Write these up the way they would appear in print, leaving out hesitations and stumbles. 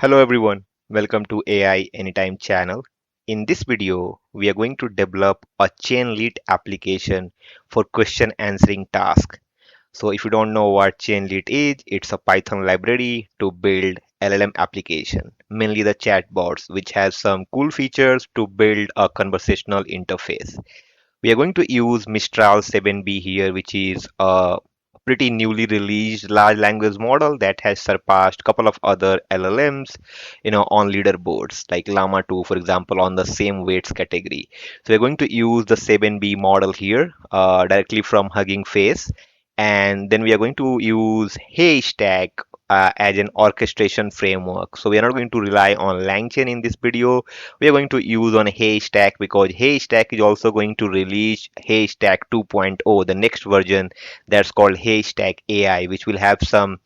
Hello everyone, welcome to AI Anytime channel. In this video, we are going to develop a Chainlit application for question answering task. So if you don't know what Chainlit is, it's a Python library to build LLM application, mainly the chatbots, which has some cool features to build a conversational interface. We are going to use Mistral 7B here, which is a pretty newly released large language model that has surpassed a couple of other LLMs, on leaderboards like Llama 2, for example, on the same weights category. So we're going to use the 7B model here directly from Hugging Face, and then we are going to use Haystack as an orchestration framework. So we are not going to rely on LangChain in this video. We are going to use on Haystack because Haystack is also going to release Haystack 2.0, the next version that's called Haystack AI, which will have some,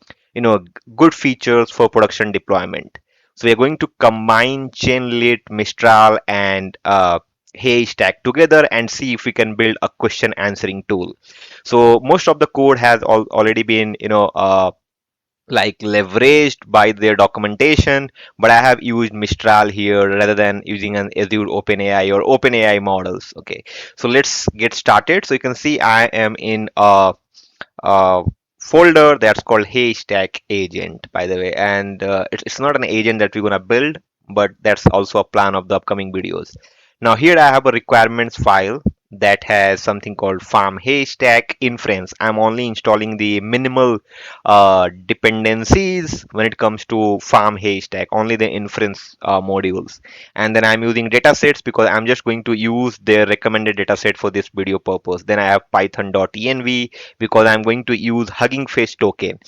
good features for production deployment. So we are going to combine Chainlit, Mistral, and Haystack together and see if we can build a question answering tool. So most of the code has already been, like leveraged by their documentation, but I have used Mistral here rather than using an Azure OpenAI or OpenAI models. Okay, so let's get started. So you can see I am in a folder that's called Haystack agent, by the way, and it's not an agent that we're gonna build, but that's also a plan of the upcoming videos. Now here I have a requirements file that has something called farm haystack inference. I'm only installing the minimal dependencies when it comes to farm haystack, only the inference modules. And then I'm using datasets because I'm just going to use their recommended dataset for this video purpose. Then I have python.env because I'm going to use Hugging Face token.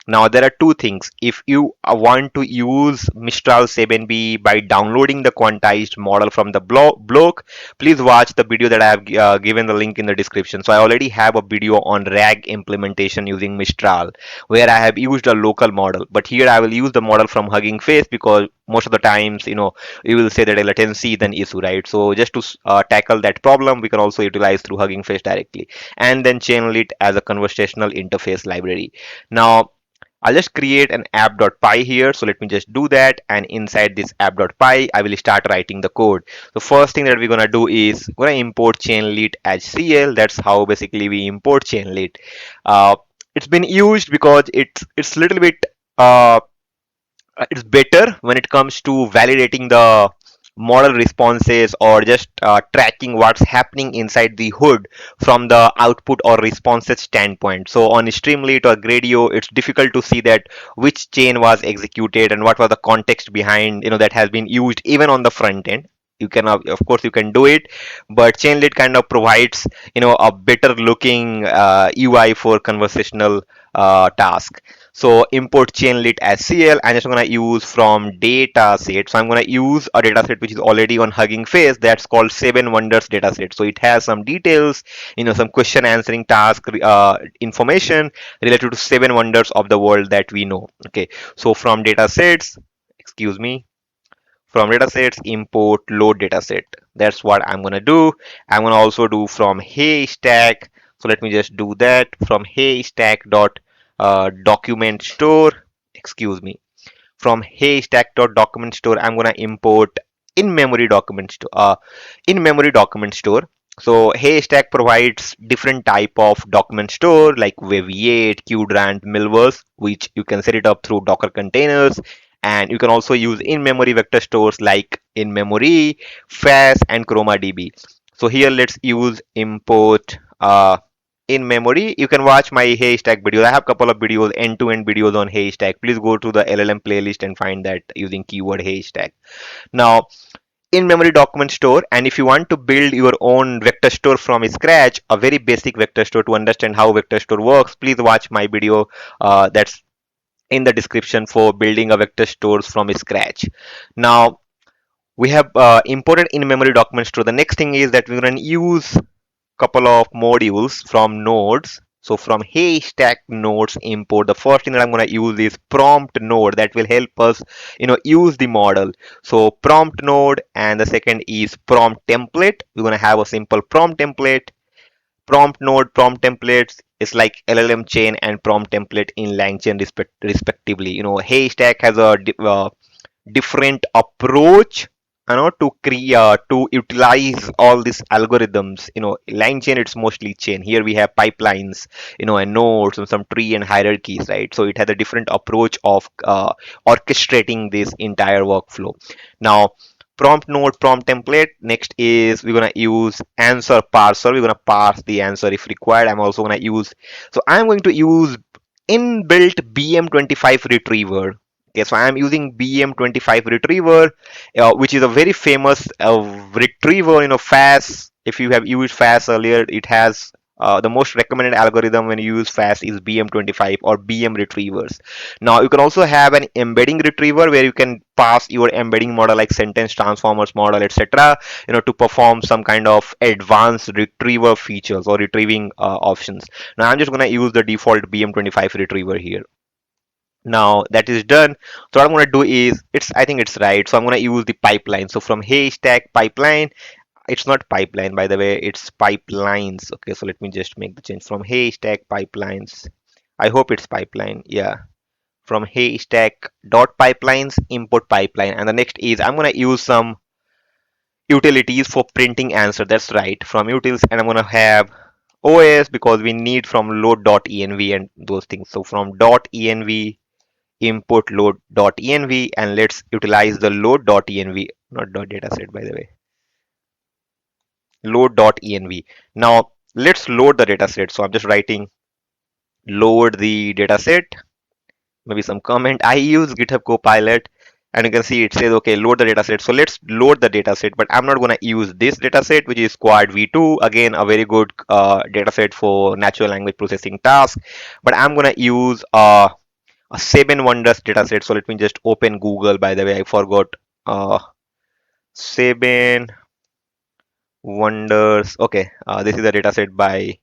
Now there are two things. If you want to use Mistral 7B by downloading the quantized model from the blog, please watch the video that I have given the link in the description. So I already have a video on RAG implementation using Mistral where I have used a local model. But here I will use the model from Hugging Face because most of the times, you will say that a latency is an issue, right? So just to tackle that problem, we can also utilize through Hugging Face directly and then channel it as a conversational interface library. Now, I'll just create an app.py here. So let me just do that. And inside this app.py, I will start writing the code. The first thing that we're going to do is we're going to import Chainlit as CL. That's how basically we import Chainlit. It's been used because it's a little bit uh, it's better when it comes to validating the model responses or just tracking what's happening inside the hood from the output or responses standpoint. So on Streamlit or Gradio, it's difficult to see that which chain was executed and what was the context behind, that has been used even on the front end. You can, of course, you can do it, but Chainlit kind of provides, a better looking UI for conversational task. So import Chainlit as CL. I'm just gonna use from dataset. So I'm gonna use a dataset which is already on Hugging Face. That's called Seven Wonders dataset. So it has some details, some question answering task information related to seven wonders of the world that we know. Okay. So from datasets, excuse me, from datasets import load dataset. That's what I'm gonna do. I'm gonna also do from Haystack. So let me just do that from Haystack dot document store. Excuse me. From Haystack dot document store, I'm gonna import in memory document store. In memory document store. So Haystack provides different type of document store like V8, QDRANT, Milverse, which you can set it up through Docker containers. And you can also use in-memory vector stores like in-memory, FAS, and ChromaDB. So here let's use import in memory. You can watch my Haystack videos. I have a couple of videos, end-to-end videos on Haystack. Please go to the LLM playlist and find that using keyword Haystack. Now, in-memory document store, and if you want to build your own vector store from scratch, a very basic vector store to understand how vector store works, please watch my video that's in the description for building a vector stores from scratch. Now, we have imported in-memory document store. The next thing is that we're going to use couple of modules from nodes. So from Haystack nodes import, the first thing that I'm going to use is prompt node that will help us, use the model. So prompt node, and the second is prompt template. We're going to have a simple prompt template. Prompt node, prompt templates is like LLM chain and prompt template in LangChain respectively. Haystack has a different approach, to create, to utilize all these algorithms. Line chain, it's mostly chain. Here we have pipelines, and nodes and some tree and hierarchies, right? So it has a different approach of orchestrating this entire workflow. Now, prompt node, prompt template. Next is we're gonna use answer parser. We're gonna parse the answer if required. I'm also gonna use, so I'm going to use inbuilt BM25 retriever. Okay, so I am using BM25 retriever, which is a very famous retriever. FAST. If you have used FAST earlier, it has the most recommended algorithm when you use FAST is BM25 or BM retrievers. Now you can also have an embedding retriever where you can pass your embedding model like sentence transformers model, etc. To perform some kind of advanced retriever features or retrieving options. Now I'm just going to use the default BM25 retriever here. Now that is done. So what I'm going to do is, I think it's right. So I'm going to use the pipeline. So from Haystack pipeline, it's not pipeline, by the way, it's pipelines. Okay, so let me just make the change from Haystack pipelines. I hope it's pipeline. Yeah. From Haystack dot pipelines, import pipeline. And the next is I'm going to use some utilities for printing answer. That's right. From utils, and I'm going to have OS because we need from load.env and those things. So from .env import load.env, and let's utilize the load.env, not .dataset, by the way, load.env. Now let's load the dataset. So I'm just writing load the dataset, maybe some comment. I use GitHub Copilot, and you can see it says, okay, load the dataset. So let's load the dataset, but I'm not going to use this dataset, which is Quad V2. Again, a very good dataset for natural language processing task. But I'm going to use a 7 wonders dataset. So let me just open Google. By the way, I forgot 7 wonders. Okay, this is a dataset by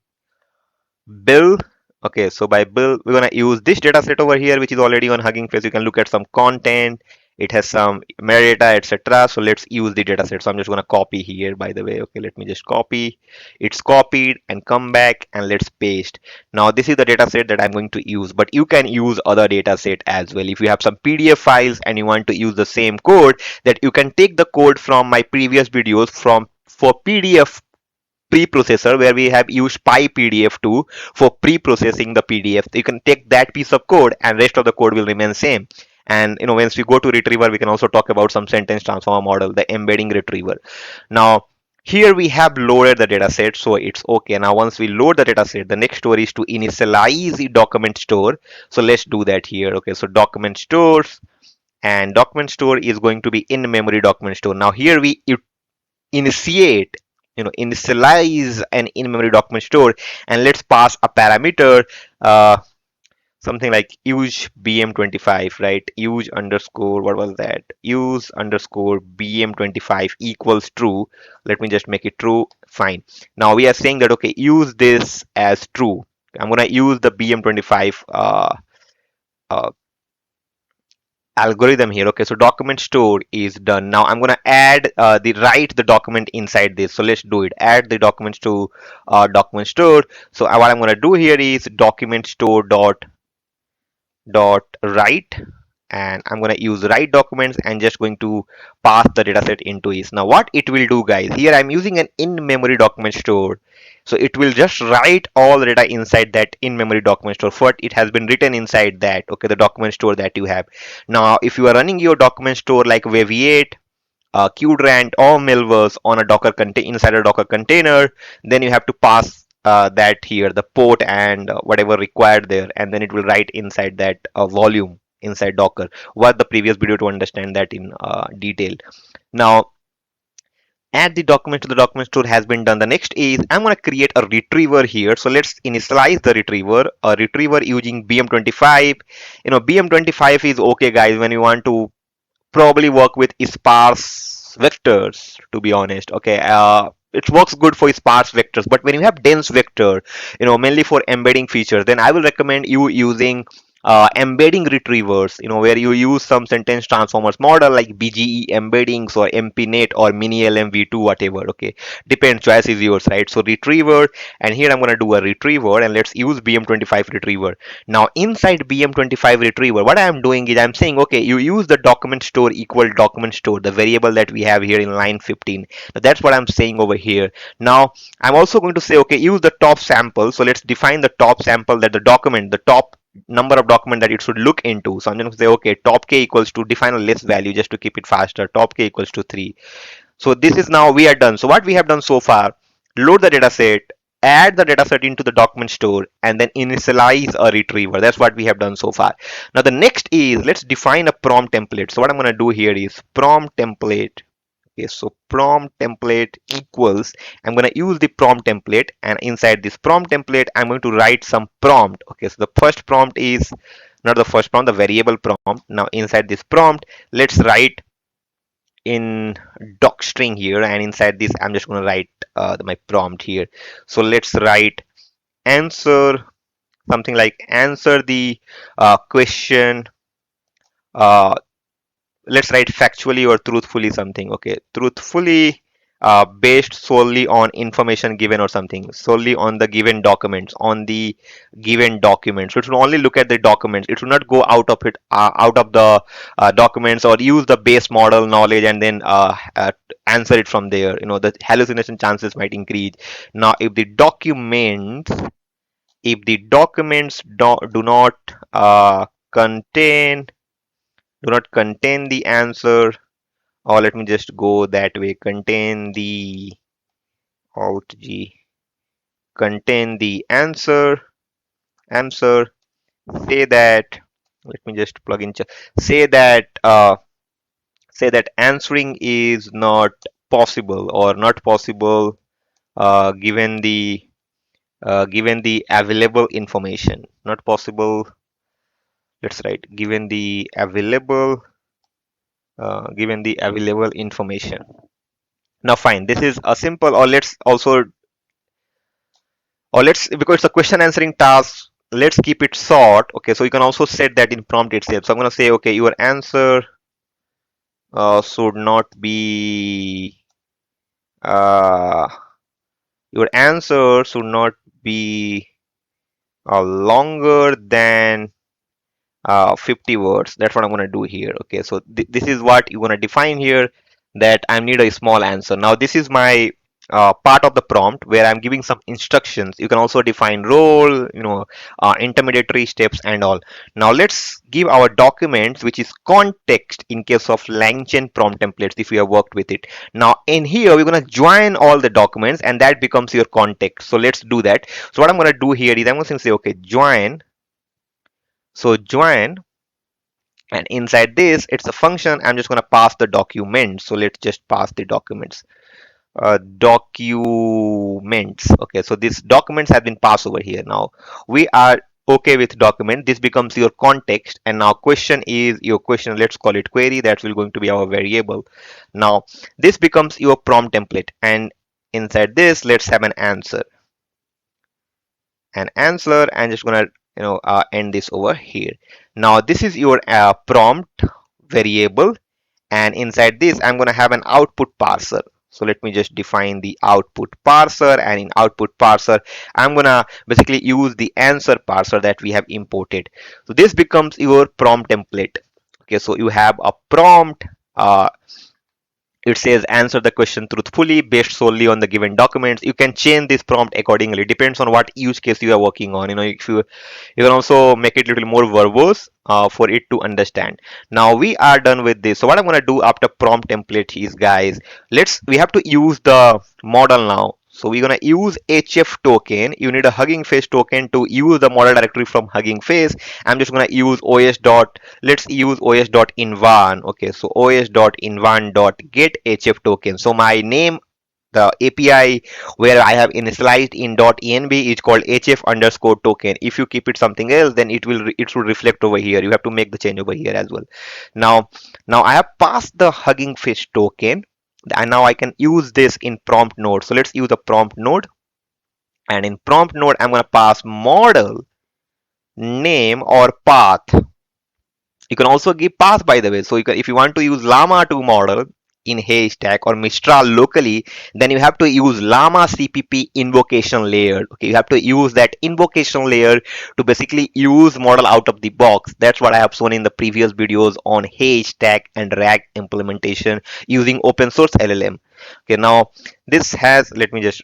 Bill. Okay, so by Bill, we're gonna use this data set over here, which is already on Hugging Face. You can look at some content. It has some metadata, etc. So let's use the data set. So I'm just gonna copy here, by the way. Okay, let me just copy. It's copied and come back and let's paste. Now this is the data set that I'm going to use, but you can use other data set as well. If you have some PDF files and you want to use the same code, that you can take the code from my previous videos from for PDF preprocessor, where we have used PyPDF2 for pre-processing the PDF. You can take that piece of code and rest of the code will remain same. And once we go to retriever, we can also talk about some sentence transformer model, the embedding retriever. Now here we have loaded the dataset, so it's okay. Now once we load the dataset, the next story is to initialize the document store. So let's do that here. Okay, so document stores, and document store is going to be in memory document store. Now here we initiate, initialize an in-memory document store, and let's pass a parameter, something like use bm25, right? Use underscore, what was that? Use underscore bm25 equals true. Let me just make it true. Fine. Now we are saying that, okay, use this as true. I'm going to use the bm25 uh, algorithm here. Okay, so document store is done. Now I'm going to add write the document inside this. So let's do it. Add the documents to document store. So what I'm going to do here is document store dot write, and I'm going to use write documents and just going to pass the dataset into is. Now what it will do, guys, here I'm using an in-memory document store. So it will just write all the data inside that in-memory document store. First, it has been written inside that, okay, the document store that you have. Now, if you are running your document store like Weaviate, Qdrant, or Milvus on a Docker inside a Docker container, then you have to pass that here, the port and whatever required there, and then it will write inside that volume inside Docker. Watch the previous video to understand that in detail. Now, add the document to the document store has been done. The next is I'm going to create a retriever here. So let's initialize the retriever. A retriever using BM25. BM25 is okay, guys, when you want to probably work with sparse vectors, to be honest. Okay, it works good for sparse vectors, but when you have dense vector, mainly for embedding features, then I will recommend you using embedding retrievers, where you use some sentence transformers model like BGE embeddings or MPNet or mini LMV2, whatever. Okay, depends, choice is yours, right? So retriever, and here I'm going to do a retriever, and let's use BM25 retriever. Now inside BM25 retriever, what I'm doing is I'm saying, okay, you use the document store equal document store, the variable that we have here in line 15. So that's what I'm saying over here. Now I'm also going to say, okay, use the top sample. So let's define the top sample, that the document, the top number of document that it should look into. So I'm going to say, okay, top k equals to, define a list value just to keep it faster. Top k equals to 3. So this is, now we are done. So what we have done so far, load the data set, add the data set into the document store, and then initialize a retriever. That's what we have done so far. Now the next is, let's define a prompt template. So what I'm going to do here is prompt template. Okay, so prompt template equals, I'm going to use the prompt template, and inside this prompt template I'm going to write some prompt. Okay, so the first prompt is, not the first prompt, the variable prompt. Now inside this prompt, let's write in doc string here, and inside this I'm just going to write my prompt here. So let's write answer, something like answer the question, uh, let's write factually or truthfully, something. Okay, truthfully, based solely on information given or something, solely on the given documents, on the given documents. So it should only look at the documents, it should not go out of it, out of the documents, or use the base model knowledge and then answer it from there. The hallucination chances might increase. Now if the documents do not contain, the answer, or let me just go that way, contain the alt g, contain the answer, say that, let me just plug in, say that answering is not possible, or not possible, given the available information, not possible. Let's write given the available information. Now fine, this is a simple, or let's also, or let's, because it's a question answering task, let's keep it short. Okay, so you can also set that in prompt itself. So I'm going to say, okay, your answer should not be uh, your answer should not be longer than 50 words. That's what I'm going to do here. Okay, so this is what you want to define here, that I need a small answer. Now this is my part of the prompt where I'm giving some instructions. You can also define role, intermediary steps and all. Now let's give our documents, which is context in case of LangChain prompt templates, if we have worked with it. Now in here we're going to join all the documents, and that becomes your context. So let's do that. So what I'm going to do here is I'm going to say, okay, join. So join, and inside this, it's a function. I'm just going to pass the document. So let's just pass the documents. Documents. Okay, so these documents have been passed over here. Now we are okay with document. This becomes your context, and now question is your question. Let's call it query. That will going to be our variable. Now this becomes your prompt template, and inside this, let's have an answer. And just gonna end this over here. Now this is your prompt variable, and inside this I'm going to have an output parser. So let me just define the output parser, and in output parser I'm going to basically use the answer parser that we have imported. So this becomes your prompt template. Okay, so you have a prompt. It says answer the question truthfully based solely on the given documents. You can change this prompt accordingly, depends on what use case you are working on. If you can also make it a little more verbose for it to understand. Now we are done with this. So what I'm going to do after prompt template is, guys, we have to use the model now. So we're going to use HF token. You need a Hugging Face token to use the model directory from Hugging Face. I'm just going to use let's use os.invan. Okay, so os.invan.get HF token. So my name, the API where I have initialized in .env is called HF underscore token. If you keep it something else, then it should reflect over here. You have to make the change over here as well. Now I have passed the Hugging Face token, and now I can use this in prompt node. So let's use the prompt node, and in prompt node I'm going to pass model name or path. You can also give path, by the way. So if you want to use Llama 2 model in Haystack or Mistral locally, then you have to use Llama CPP invocation layer. Okay, you have to use that invocation layer to basically use model out of the box. That's what I have shown in the previous videos on Haystack and RAG implementation using open source LLM. Okay, now this has, let me just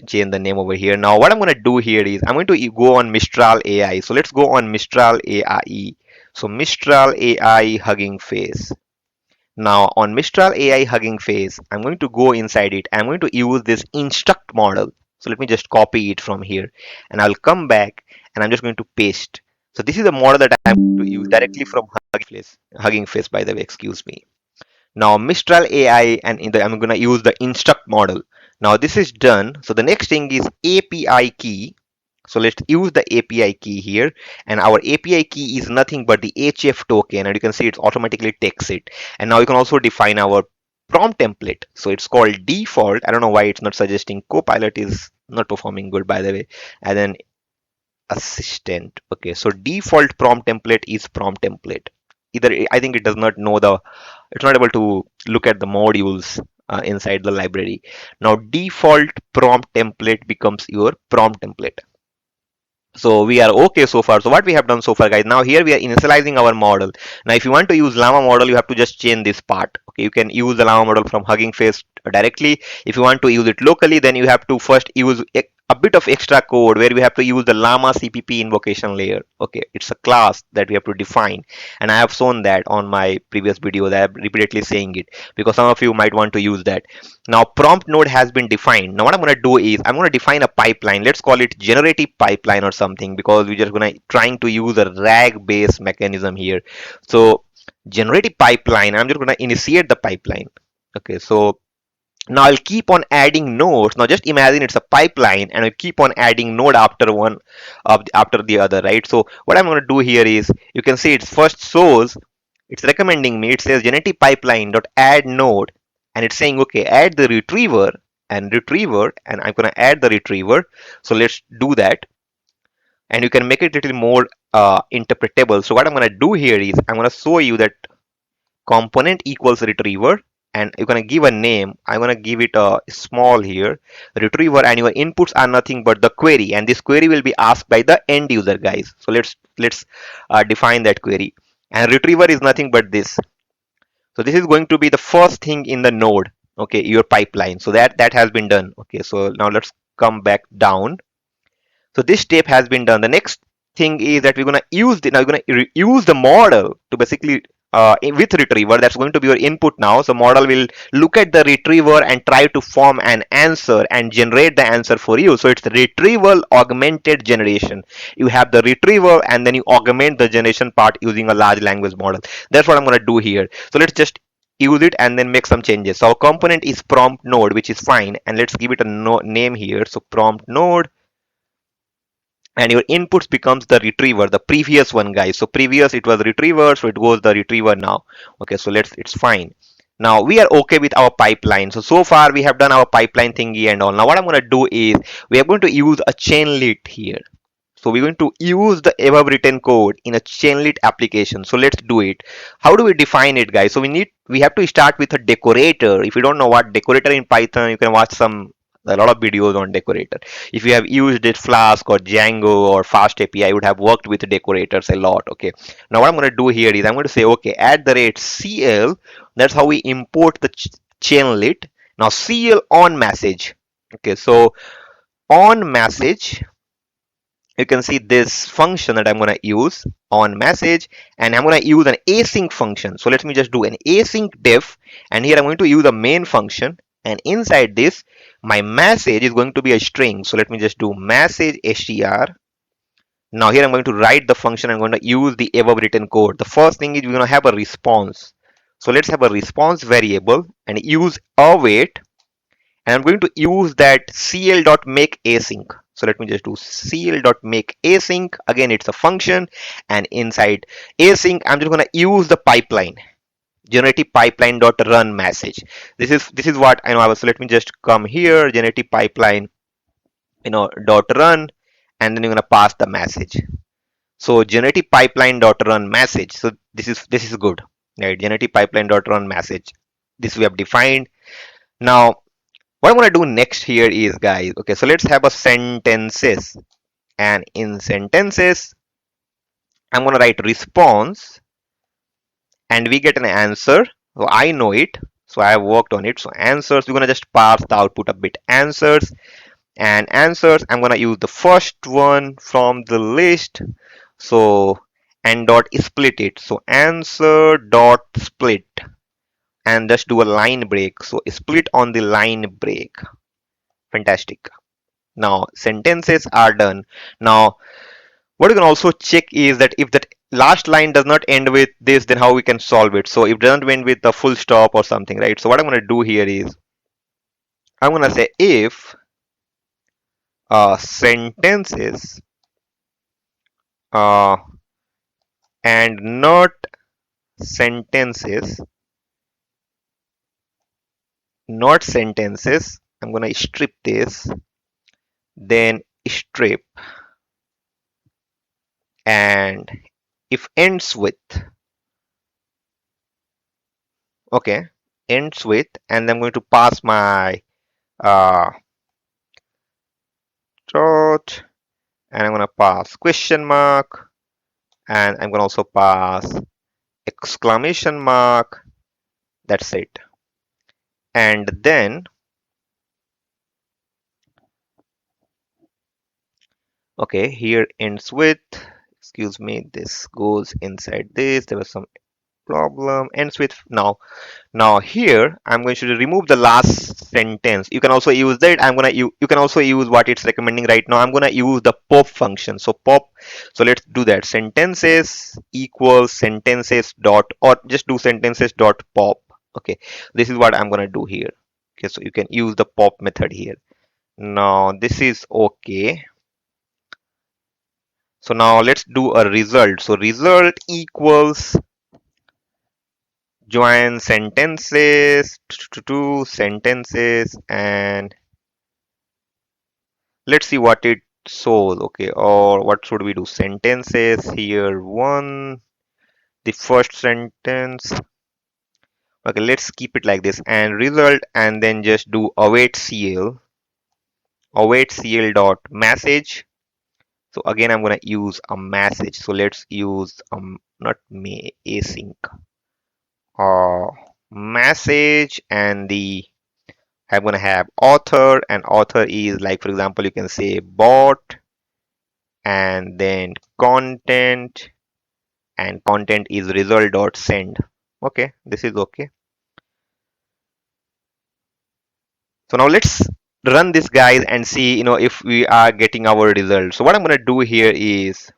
change the name over here. Now what I'm going to do here is I'm going to go on Mistral AI. So let's go on Mistral AI. So Mistral AI Hugging Face. Now on Mistral AI Hugging Face, I'm going to go inside it. I'm going to use this instruct model. So let me just copy it from here and I'll come back and I'm just going to paste. So this is the model that I'm going to use directly from Hugging Face. Hugging Face, by the way, excuse me. Now Mistral AI and I'm going to use the instruct model. Now this is done. So the next thing is API key. So let's use the API key here, and our API key is nothing but the HF token, and you can see it automatically takes it. And now you can also define our prompt template. So it's called default. I don't know why it's not suggesting Copilot is not performing good, by the way. And then assistant. Okay, so default prompt template is prompt template. Either I think it does not know it's not able to look at the modules inside the library. Now default prompt template becomes your prompt template. So we are okay so far. So what we have done so far, guys, now here we are initializing our model. Now if you want to use Llama model, you have to just change this part. Okay, you can use the Llama model from Hugging Face directly. If you want to use it locally, then you have to first use a bit of extra code where we have to use the Llama CPP invocation layer. Okay, it's a class that we have to define, and I have shown that on my previous video that I'm repeatedly saying it because some of you might want to use that. Now prompt node has been defined. Now what I'm going to do is I'm going to define a pipeline. Let's call it generative pipeline or something because we're just going to trying to use a RAG based mechanism here. So generative pipeline, I'm just going to initiate the pipeline. Okay, so now I'll keep on adding nodes. Now just imagine it's a pipeline and I keep on adding node after one after the other, right? So what I'm going to do here is you can see it's first source. It's recommending me. It says generative pipeline dot add node, and it's saying okay, add the retriever and retriever, and I'm going to add the retriever. So let's do that, and you can make it a little more interpretable. So what I'm going to do here is I'm going to show you that component equals retriever, and you're going to give a name. I'm going to give it a small here retriever, and your inputs are nothing but the query, and this query will be asked by the end user, guys. So let's define that query, and retriever is nothing but this. So this is going to be the first thing in the node, okay, your pipeline. So that has been done. Okay, so now let's come back down. So this step has been done. The next thing is that we're going to use the, now we're going to use the model to basically with retriever. That's going to be your input now. So model will look at the retriever and try to form an answer and generate the answer for you. So it's the retrieval augmented generation. You have the retrieval and then you augment the generation part using a large language model. That's what I'm going to do here. So let's just use it and then make some changes. So our component is prompt node, which is fine, and let's give it a name here. So prompt node, and your inputs becomes the retriever, the previous one, guys. So previous it was retriever, so it goes the retriever now. Okay, so it's fine. Now we are okay with our pipeline. So far we have done our pipeline thingy and all. Now what I'm going to do is we are going to use a chainlit here. So we're going to use the above written code in a chainlit application. So let's do it. How do we define it, guys? So we have to start with a decorator. If you don't know what decorator in Python, you can watch a lot of videos on decorator. If you have used it Flask or Django or Fast API, I would have worked with decorators a lot. Okay. Now what I'm going to do here is I'm going to say okay, at the rate CL. That's how we import the chainlit. Now CL on message. Okay. So on message, you can see this function that I'm going to use on message, and I'm going to use an async function. So let me just do an async def, and here I'm going to use a main function, and inside this my message is going to be a string. So let me just do message str. Now here I'm going to write the function. I'm going to use the above written code. The first thing is we're going to have a response. So let's have a response variable and use await, and I'm going to use that cl.make async. So let me just do cl.make async. Again, it's a function, and inside async, I'm just going to use the pipeline, generative pipeline dot run message. This is what I know. So let me just come here, generative pipeline, dot run, and then you're going to pass the message. So generative pipeline dot run message. So this is good, right? Generative pipeline dot run message. This we have defined. Now what I'm gonna do next here is, guys, okay, so let's have a sentences, and in sentences I'm gonna write response, and we get an answer. So I know it, so I have worked on it. So answers, we're gonna just parse the output a bit. Answers, and answers, I'm gonna use the first one from the list. So and dot split it. So answer dot split, and just do a line break. So split on the line break. Fantastic. Now sentences are done. Now what you can also check is that if that last line does not end with this, then how we can solve it. So if it doesn't end with the full stop or something, right? So what I'm going to do here is I'm going to say if sentences uh, and not sentences, not sentences, I'm going to strip this, then strip, and if ends with, okay, ends with, and I'm going to pass my uh, dot, and I'm going to pass question mark, and I'm going to also pass exclamation mark. That's it. And then, okay, here ends with, excuse me, this goes inside this. There was some problem. Ends with now. Now here, I'm going to remove the last sentence. You can also use that. You can also use what it's recommending right now. I'm gonna use the pop function. So pop. So let's do that. Sentences equals sentences dot, or just do sentences dot pop. Okay, this is what I'm gonna do here. Okay, so you can use the pop method here. Now this is okay. So now let's do a result. So result equals join sentences to sentences, and let's see what it shows. Okay, or what should we do? Sentences here, one, the first sentence. Okay, let's keep it like this, and result, and then just do await cl dot message. So again I'm going to use a message. So let's use not me async uh message, and the I'm going to have author, and author is, like, for example, you can say bot, and then content, and content is result dot send. Okay, this is okay. So now let's run this, guys, and see, if we are getting our result. So what I'm going to do here is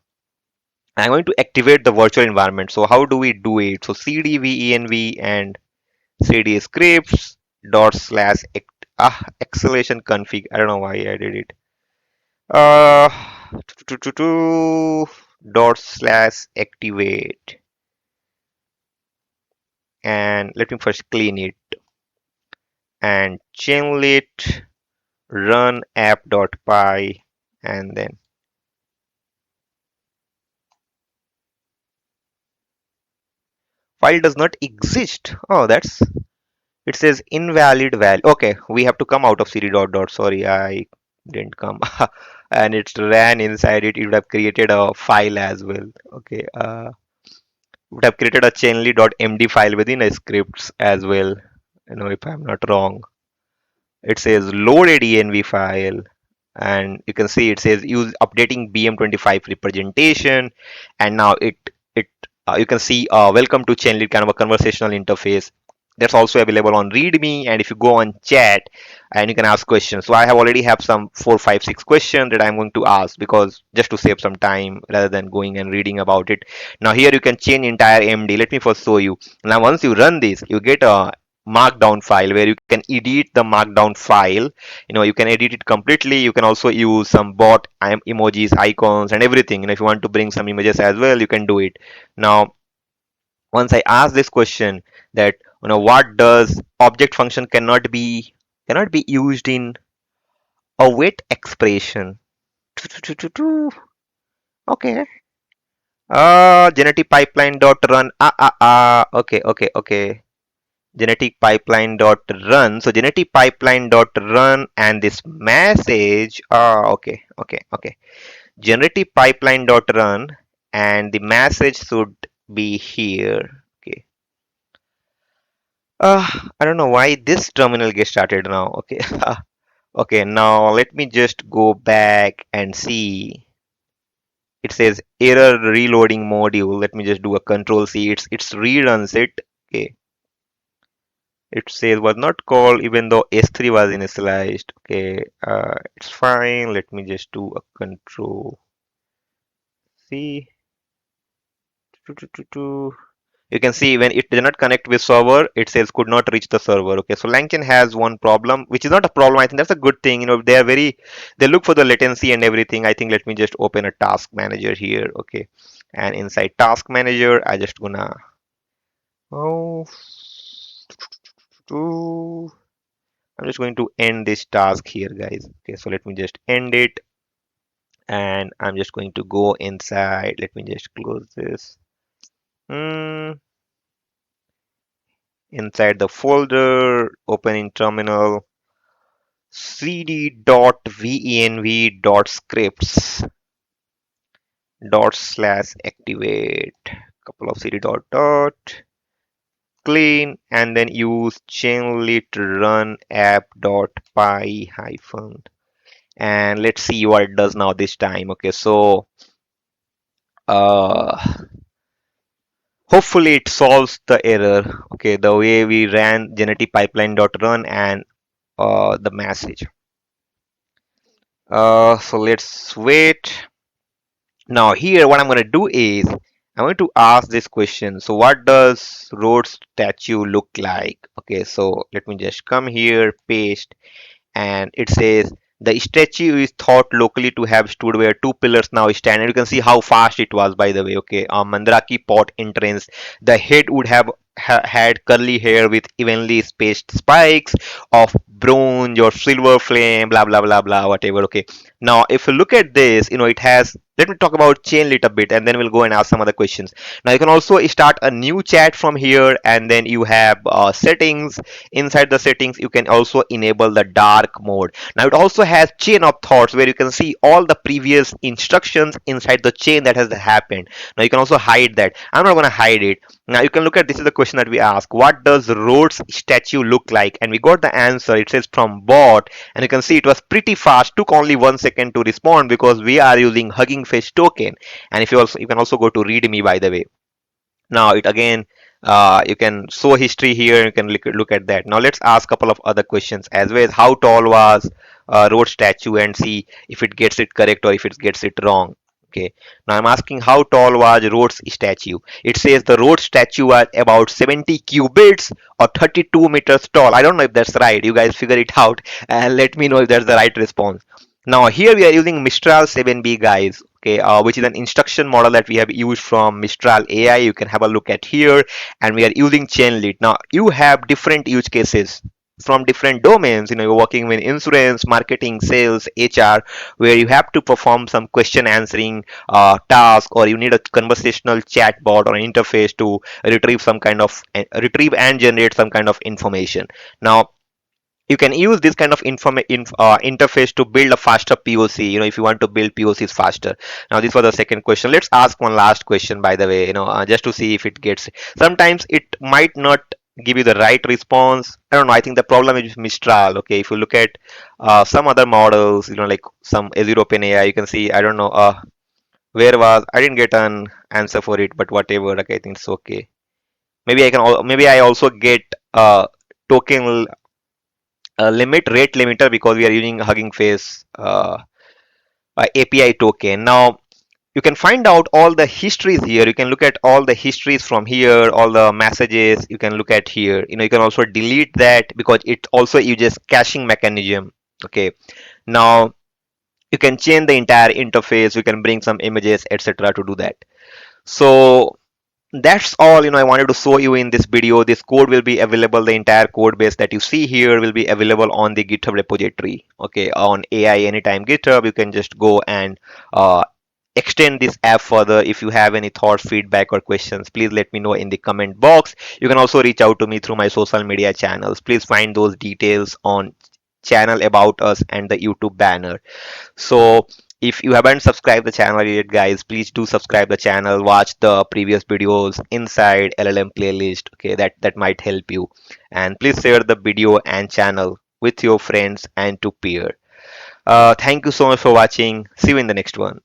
I'm going to activate the virtual environment. So how do we do it? So cd venv and cd scripts dot slash acceleration config. I don't know why I did it. Uh, dot slash activate, and let me first clean it, and chainlit run app.py, and then file does not exist. Oh, that's, it says invalid value. Okay, we have to come out of cd dot dot. Sorry, I didn't come. And it ran inside it. It would have created a file as well. Okay, would have created a chainly.md file within a scripts as well. If I'm not wrong. It says loaded env file, and you can see it says use updating bm25 representation, and now it you can see welcome to Chainlit, kind of a conversational interface. That's also available on readme, and if you go on chat, and you can ask questions. So I have already have some 4 5 6 questions that I'm going to ask, because just to save some time rather than going and reading about it. Now here you can change entire md. Let me first show you. Now once you run this, you get a markdown file where you can edit the markdown file. You can edit it completely. You can also use some bot emojis, icons, and everything. If you want to bring some images as well, you can do it. Now once I ask this question, that what does object function cannot be used in await expression. Okay, Genetic pipeline dot run. Okay, okay, okay. Genetic pipeline dot run. So genetic pipeline dot run and this message. Okay, okay, okay. Generative pipeline dot run and the message should be here. Okay. I don't know why this terminal gets started now. Okay. Okay, now let me just go back and see. It says error reloading module. Let me just do a control C. It's reruns it. Okay. It says was not called even though S3 was initialized. Okay, it's fine. Let me just do a control C. You can see when it did not connect with server, it says could not reach the server. Okay, so LangChain has one problem, which is not a problem. I think that's a good thing. You know, they look for the latency and everything. I think let me just open a task manager here. Okay, and inside task manager, I just gonna oh, I'm just going to end this task here, guys. Okay, so let me just end it, and I'm just going to go inside. Let me just close this. Hmm. Inside the folder, opening terminal, cd.venv.scripts /activate couple of cd clean and then use chainlit run app.py hyphen and let's see what it does now this time. Okay, so uh hopefully it solves the error. Okay, the way we ran genetic pipeline.run and the message. So let's wait. Now here what I'm going to do is I'm going to ask this question. So what does road statue look like? Okay, so let me just come here, paste, and it says the statue is thought locally to have stood where two pillars now stand. And you can see how fast it was, by the way. Okay, Mandraki pot entrance. The head would have had curly hair with evenly spaced spikes of bronze or silver flame, blah blah blah blah, whatever. Okay, now if you look at this, you know it has. Let me talk about Chainlit a bit, and then we'll go and ask some other questions. Now you can also start a new chat from here, and then you have settings. Inside the settings, you can also enable the dark mode. Now it also has chain of thoughts where you can see all the previous instructions inside the chain that has happened. Now you can also hide that. I'm not going to hide it. Now you can look at this is the question that we ask. What does Rhodes statue look like? And we got the answer. It says from bot, and you can see it was pretty fast. Took only 1 second to respond because we are using Hugging Face token. And if you can also go to README, by the way. Now it again, you can show history here. You can look at that. Now let's ask a couple of other questions as well as how tall was road statue and see if it gets it correct or if it gets it wrong. Okay. Now I'm asking how tall was Rhodes statue. It says the Rhodes statue was about 70 cubits or 32 meters tall. I don't know if that's right. You guys figure it out and let me know if that's the right response. Now here we are using Mistral 7B, guys. Okay, which is an instruction model that we have used from Mistral AI. You can have a look at here, and we are using Chainlit. Now you have different use cases from different domains. You know, you're working with insurance, marketing, sales, HR, where you have to perform some question answering task, or you need a conversational chat bot or an interface to retrieve and generate some kind of information. Now you can use this kind of interface to build a faster POC. You know, if you want to build POCs faster. Now, this was the second question. Let's ask one last question, by the way, just to see if it gets. Sometimes it might not give you the right response. I don't know. I think the problem is Mistral. Okay, if you look at some other models, like some Azure OpenAI, you can see. I don't know. Where was I didn't get an answer for it, but whatever. Okay, I think it's okay. Maybe I also get token rate limiter because we are using Hugging Face API token. Now you can find out all the histories here. You can look at all the histories from here, all the messages you can look at here. You can also delete that because it also uses caching mechanism. Okay. Now you can change the entire interface. You can bring some images, etc. to do that. So that's all I wanted to show you in this video. This code will be available, the entire code base that you see here will be available on the GitHub repository. Okay, on AI Anytime GitHub, you can just go and extend this app further. If you have any thoughts, feedback, or questions, please let me know in the comment box. You can also reach out to me through my social media channels. Please find those details on channel about us and the YouTube banner. So if you haven't subscribed the channel yet, guys, please do subscribe the channel. Watch the previous videos inside LLM playlist. Okay, that might help you. And please share the video and channel with your friends and to peer. Thank you so much for watching. See you in the next one.